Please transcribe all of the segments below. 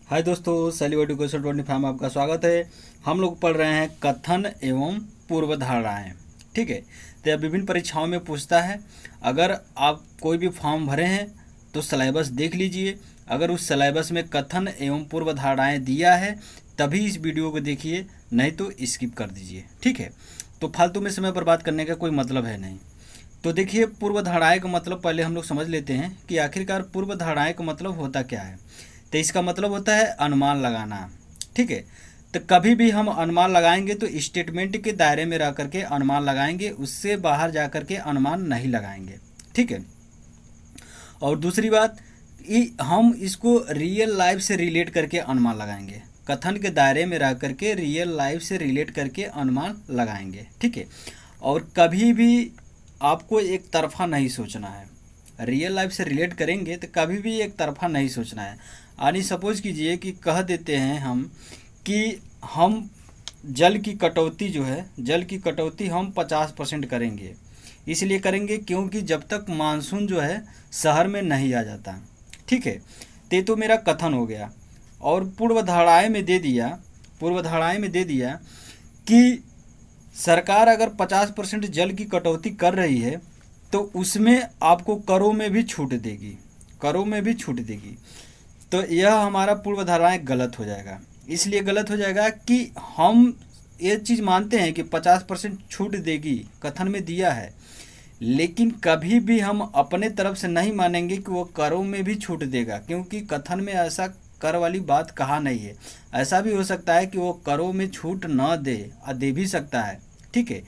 हाय दोस्तों, सैली एजुकेशन 25 में आपका स्वागत है। हम लोग पढ़ रहे हैं कथन एवं पूर्वधारणाएं। ठीक है, तो यह विभिन्न परीक्षाओं में पूछता है। अगर आप कोई भी फॉर्म भरे हैं तो सिलेबस देख लीजिए। अगर उस सिलेबस में कथन एवं पूर्वधारणाएं दिया है तभी इस वीडियो को देखिए, नहीं तो स्किप कर दीजिए। ठीक है, तो फालतू में समय बर्बाद करने का कोई मतलब है नहीं। तो देखिए, पूर्वधारणाएं का मतलब पहले हम लोग समझ लेते हैं कि आखिरकार पूर्वधारणाएं का मतलब होता क्या है। तो इसका मतलब होता है अनुमान लगाना। ठीक है, तो कभी भी हम अनुमान लगाएंगे तो स्टेटमेंट के दायरे में रह करके अनुमान लगाएंगे, उससे बाहर जा करके अनुमान नहीं लगाएंगे। ठीक है, और दूसरी बात, हम इसको रियल लाइफ से रिलेट करके अनुमान लगाएंगे। कथन के दायरे में रह करके रियल लाइफ से रिलेट करके अनुमान लगाएंगे। ठीक है, और कभी भी आपको एक तरफा नहीं सोचना है। रियल लाइफ से रिलेट करेंगे तो कभी भी एक तरफा नहीं सोचना है। यानी सपोज कीजिए कि कह देते हैं हम कि हम जल की कटौती जो है, जल की कटौती हम 50% करेंगे। इसलिए करेंगे क्योंकि जब तक मानसून जो है शहर में नहीं आ जाता। ठीक है, तो मेरा कथन हो गया। और पूर्वधारणाएं में दे दिया, पूर्वधारणाएं में दे दिया कि सरकार अगर 50% जल की कटौती कर रही है तो उसमें आपको करों में भी छूट देगी, करों में भी छूट देगी। तो यह हमारा पूर्वधारणाएं गलत हो जाएगा। इसलिए गलत हो जाएगा कि हम ये चीज़ मानते हैं कि 50% छूट देगी, कथन में दिया है, लेकिन कभी भी हम अपने तरफ से नहीं मानेंगे कि वो करों में भी छूट देगा, क्योंकि कथन में ऐसा कर वाली बात कहा नहीं है। ऐसा भी हो सकता है कि वो करों में छूट न दे, और दे भी सकता है। ठीक है,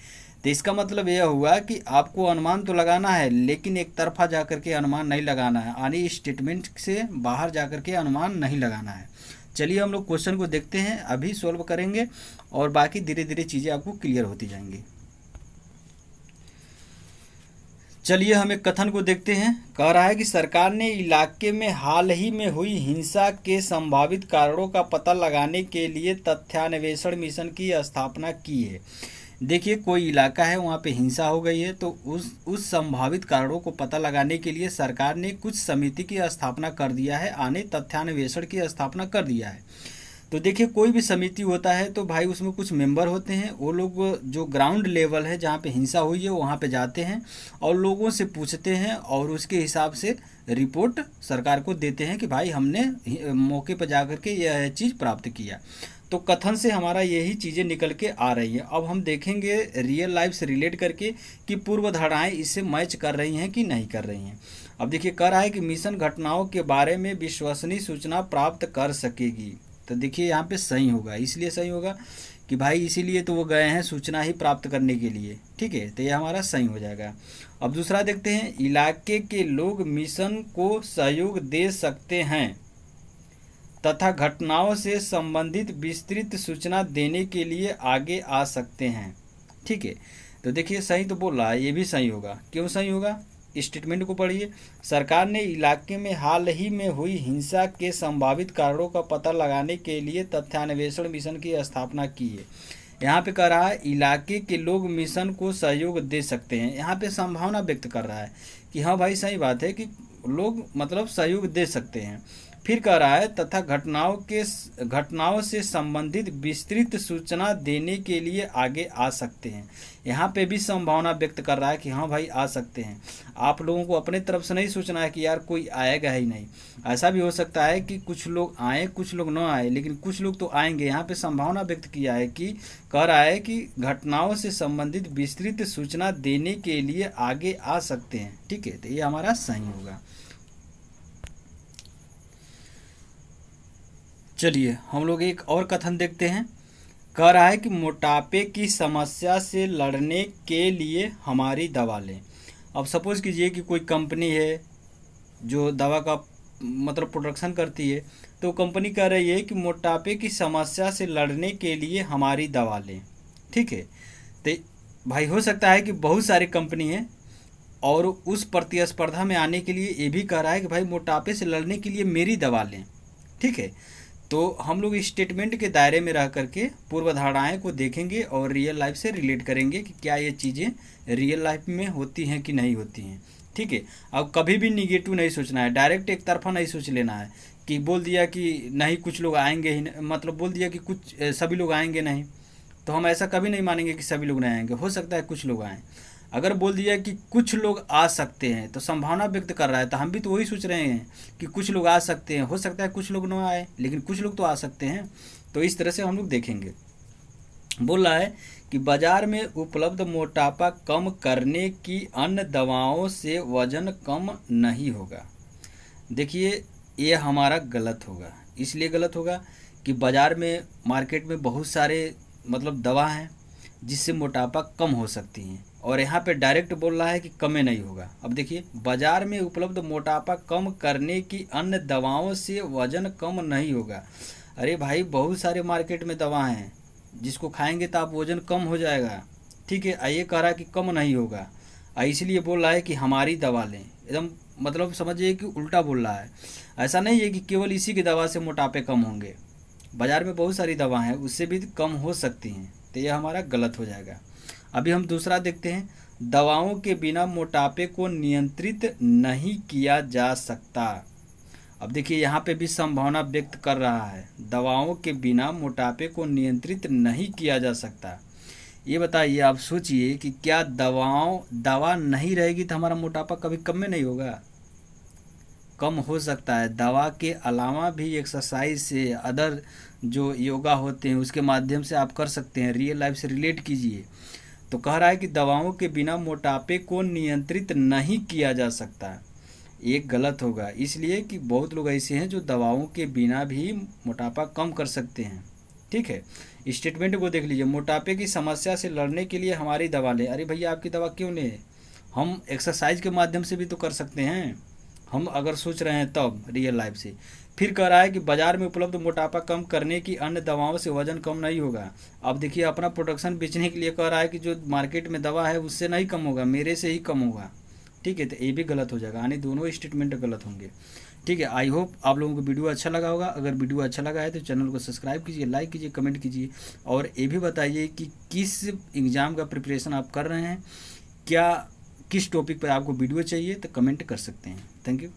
तो इसका मतलब यह हुआ कि आपको अनुमान तो लगाना है, लेकिन एक तरफा जाकर के अनुमान नहीं लगाना है, यानी स्टेटमेंट से बाहर जाकर के अनुमान नहीं लगाना है। चलिए हम लोग क्वेश्चन को देखते हैं, अभी सॉल्व करेंगे और बाकी धीरे धीरे चीज़ें आपको क्लियर होती जाएंगी। चलिए हम एक कथन को देखते हैं। कह रहा है कि सरकार ने इलाके में हाल ही में हुई हिंसा के संभावित कारणों का पता लगाने के लिए तथ्यान्वेषण मिशन की स्थापना की है। देखिए, कोई इलाका है, वहाँ पे हिंसा हो गई है, तो उस संभावित कारणों को पता लगाने के लिए सरकार ने कुछ समिति की स्थापना कर दिया है, यानी तथ्यान्वेषण की स्थापना कर दिया है। तो देखिए, कोई भी समिति होता है तो भाई उसमें कुछ मेंबर होते हैं। वो लोग जो ग्राउंड लेवल है, जहाँ पे हिंसा हुई है, वहाँ पे जाते हैं और लोगों से पूछते हैं और उसके हिसाब से रिपोर्ट सरकार को देते हैं कि भाई हमने मौके पर जा कर के यह चीज़ प्राप्त किया। तो कथन से हमारा यही चीज़ें निकल के आ रही हैं। अब हम देखेंगे रियल लाइफ से रिलेट करके कि पूर्वधारणाएं इससे मैच कर रही हैं कि नहीं कर रही हैं। अब देखिए, कह रहा है कि मिशन घटनाओं के बारे में विश्वसनीय सूचना प्राप्त कर सकेगी। तो देखिए, यहाँ पे सही होगा। इसलिए सही होगा कि भाई इसीलिए तो वो गए हैं सूचना ही प्राप्त करने के लिए। ठीक है, तो ये हमारा सही हो जाएगा। अब दूसरा देखते हैं, इलाके के लोग मिशन को सहयोग दे सकते हैं तथा घटनाओं से संबंधित विस्तृत सूचना देने के लिए आगे आ सकते हैं। ठीक है, तो देखिए सही तो बोल रहा है, ये भी सही होगा। क्यों सही होगा, स्टेटमेंट को पढ़िए। सरकार ने इलाके में हाल ही में हुई हिंसा के संभावित कारणों का पता लगाने के लिए तथ्यान्वेषण मिशन की स्थापना की है। यहाँ पे कह रहा है इलाके के लोग मिशन को सहयोग दे सकते हैं। यहाँ पे संभावना व्यक्त कर रहा है कि हाँ भाई सही बात है कि लोग मतलब सहयोग दे सकते हैं। फिर कह रहा है तथा घटनाओं से संबंधित विस्तृत सूचना देने के लिए आगे आ सकते हैं। यहाँ पे भी संभावना व्यक्त कर रहा है कि हाँ भाई आ सकते हैं। आप लोगों को अपने तरफ से नहीं सोचना है कि यार कोई आएगा ही नहीं। ऐसा भी हो सकता है कि कुछ लोग आए, कुछ लोग न आए, लेकिन कुछ लोग तो आएंगे। यहाँ पे संभावना व्यक्त किया है कि कह रहा है कि घटनाओं से संबंधित विस्तृत सूचना देने के लिए आगे आ सकते हैं। ठीक है, तो ये हमारा सही होगा। चलिए हम लोग एक और कथन देखते हैं। कह रहा है कि मोटापे की समस्या से लड़ने के लिए हमारी दवा लें। अब सपोज कीजिए कि कोई कंपनी है जो दवा का मतलब प्रोडक्शन करती है, तो कंपनी कह रही है कि मोटापे की समस्या से लड़ने के लिए हमारी दवा लें। ठीक है, तो भाई हो सकता है कि बहुत सारी कंपनी है और उस प्रतिस्पर्धा में आने के लिए ये भी कह रहा है कि भाई मोटापे से लड़ने के लिए मेरी दवा लें। ठीक है, तो हम लोग स्टेटमेंट के दायरे में रह करके पूर्वधारणाएं को देखेंगे और रियल लाइफ से रिलेट करेंगे कि क्या ये चीज़ें रियल लाइफ में होती हैं कि नहीं होती हैं। ठीक है, अब कभी भी निगेटिव नहीं सोचना है, डायरेक्ट एक तरफा नहीं सोच लेना है कि बोल दिया कि नहीं कुछ लोग आएंगे ही नहीं, मतलब बोल दिया कि कुछ सभी लोग आएंगे नहीं, तो हम ऐसा कभी नहीं मानेंगे कि सभी लोग नहीं आएंगे, हो सकता है कुछ लोग आएँ। अगर बोल दिया कि कुछ लोग आ सकते हैं तो संभावना व्यक्त कर रहा है, तो हम भी तो वही सोच रहे हैं कि कुछ लोग आ सकते हैं, हो सकता है कुछ लोग ना आए लेकिन कुछ लोग तो आ सकते हैं। तो इस तरह से हम लोग देखेंगे। बोल रहा है कि बाजार में उपलब्ध मोटापा कम करने की अन्य दवाओं से वजन कम नहीं होगा। देखिए ये हमारा गलत होगा, इसलिए गलत होगा कि बाज़ार में मार्केट में बहुत सारे मतलब दवा हैं जिससे मोटापा कम हो सकती हैं, और यहाँ पे डायरेक्ट बोल रहा है कि कम नहीं होगा। अब देखिए, बाज़ार में उपलब्ध मोटापा कम करने की अन्य दवाओं से वजन कम नहीं होगा। अरे भाई, बहुत सारे मार्केट में दवा हैं जिसको खाएंगे तो आप वजन कम हो जाएगा, ठीक है। ये कह रहा है कि कम नहीं होगा, इसलिए बोल रहा है कि हमारी दवा लें। एकदम मतलब समझिए कि उल्टा बोल रहा है। ऐसा नहीं है कि केवल इसी की दवा से मोटापे कम होंगे, बाज़ार में बहुत सारी दवा हैं उससे भी कम हो सकती हैं, तो यह हमारा गलत हो जाएगा। अभी हम दूसरा देखते हैं, दवाओं के बिना मोटापे को नियंत्रित नहीं किया जा सकता। अब देखिए यहाँ पे भी संभावना व्यक्त कर रहा है, दवाओं के बिना मोटापे को नियंत्रित नहीं किया जा सकता। ये बताइए, आप सोचिए कि क्या दवा नहीं रहेगी तो हमारा मोटापा कभी कम में नहीं होगा? कम हो सकता है। दवा के अलावा भी एक्सरसाइज से, अदर जो योगा होते हैं उसके माध्यम से आप कर सकते हैं। रियल लाइफ से रिलेट कीजिए। तो कह रहा है कि दवाओं के बिना मोटापे को नियंत्रित नहीं किया जा सकता। ये गलत होगा, इसलिए कि बहुत लोग ऐसे हैं जो दवाओं के बिना भी मोटापा कम कर सकते हैं, ठीक है। स्टेटमेंट को देख लीजिए, मोटापे की समस्या से लड़ने के लिए हमारी दवा लें। अरे भैया, आपकी दवा क्यों लें? हम एक्सरसाइज के माध्यम से भी तो कर सकते हैं, हम अगर सोच रहे हैं तब रियल लाइफ से। फिर कह रहा है कि बाजार में उपलब्ध मोटापा कम करने की अन्य दवाओं से वजन कम नहीं होगा। अब देखिए, अपना प्रोडक्शन बेचने के लिए कह रहा है कि जो मार्केट में दवा है उससे नहीं कम होगा, मेरे से ही कम होगा, ठीक है। तो ये भी गलत हो जाएगा, यानी दोनों स्टेटमेंट गलत होंगे, ठीक है। आई होप आप लोगों को वीडियो अच्छा लगा होगा। अगर वीडियो अच्छा लगा है तो चैनल को सब्सक्राइब कीजिए, लाइक कीजिए, कमेंट कीजिए, और ये भी बताइए कि किस एग्ज़ाम का प्रिपरेशन आप कर रहे हैं, क्या किस टॉपिक पर आपको वीडियो चाहिए, तो कमेंट कर सकते हैं। Thank you.